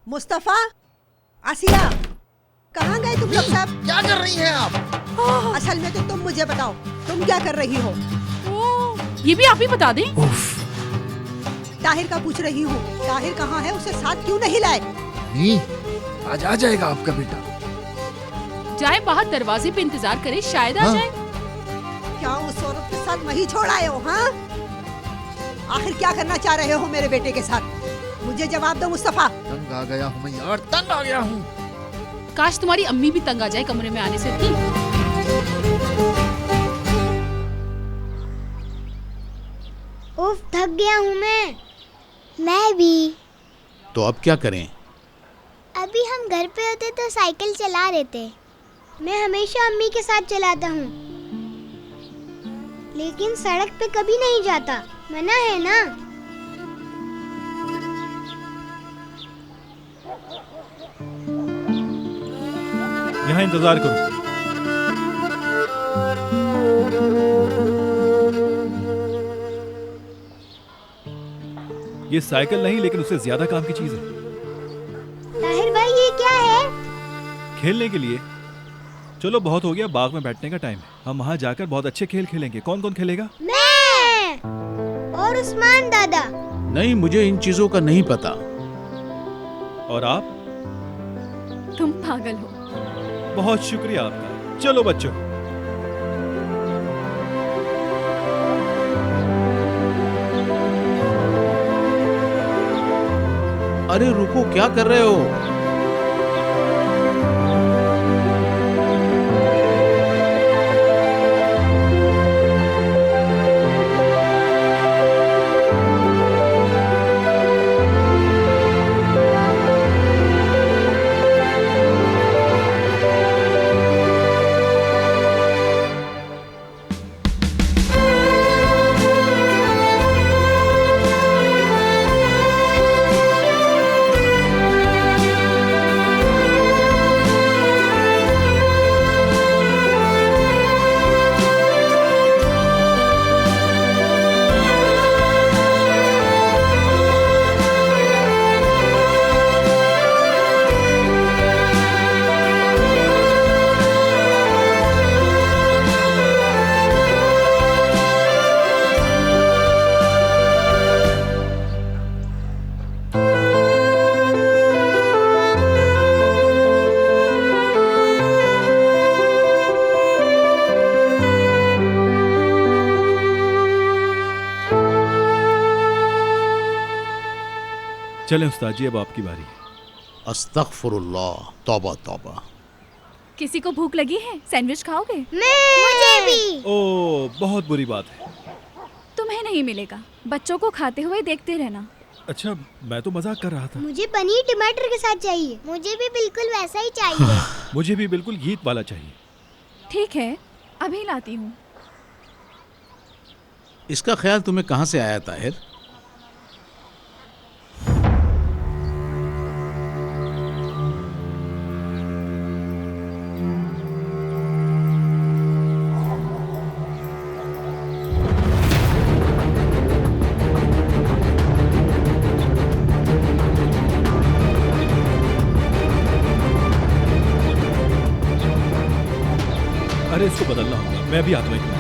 मुस्तफा, आसिया, कहाँ गए तुम लोग सब? क्या कर रही हैं आप? असल में तो तुम मुझे बताओ, तुम क्या कर रही हो? ये भी आप ही बता दें। ताहिर का पूछ रही हूँ, ताहिर कहाँ है? उसे साथ क्यों नहीं लाए? नहीं, आज आ जाएगा आपका बेटा। जाए बाहर दरवाजे पे इंतजार करे, शायद आ जाए। क्या उस औरत के साथ वही छोड़ आए हो? हाँ, आखिर क्या करना चाह रहे हो मेरे बेटे के साथ? मुझे जवाब दो मुस्तफा। तंग आ गया हूँ मैं यार, तंग आ गया हूँ। काश तुम्हारी अम्मी भी तंग आ जाए कमरे में आने से। उफ, थक गया हूँ मैं भी। तो अब क्या करें? अभी हम घर पे होते तो साइकिल चला रहे थे। मैं हमेशा अम्मी के साथ चलाता हूँ, लेकिन सड़क पे कभी नहीं जाता, मना है ना। यहाँ इंतजार करो। ये साइकिल नहीं, लेकिन उससे ज्यादा काम की चीज है। ताहिर भाई, ये क्या है? खेलने के लिए। चलो बहुत हो गया, बाग में बैठने का टाइम है। हम वहाँ जाकर बहुत अच्छे खेल खेलेंगे। कौन कौन खेलेगा? मैं और उस्मान दादा। नहीं, मुझे इन चीजों का नहीं पता। और आप? तुम पागल हो। बहुत शुक्रिया आपका। चलो बच्चों। अरे रुको, क्या कर रहे हो? चलें उस्ताद जी, अब आपकी बारी है। अस्तगफुरुल्लाह, तौबा तौबा। किसी को भूख लगी है? सैंडविच खाओगे? मुझे भी। ओह, बहुत बुरी बात है। तुम्हें नहीं मिलेगा। बच्चों को खाते हुए देखते रहना। अच्छा, मैं तो मजाक कर रहा था। मुझे पनीर टमाटर के साथ चाहिए। मुझे भी बिल्कुल वैसा ही चाहिए। मुझे भी बिल्कुल घी वाला चाहिए। ठीक है, अभी लाती हूँ। इसका ख्याल तुम्हें कहाँ से आया ताहिर? अरे इसको बदलना होगा। मैं भी आता हूँ।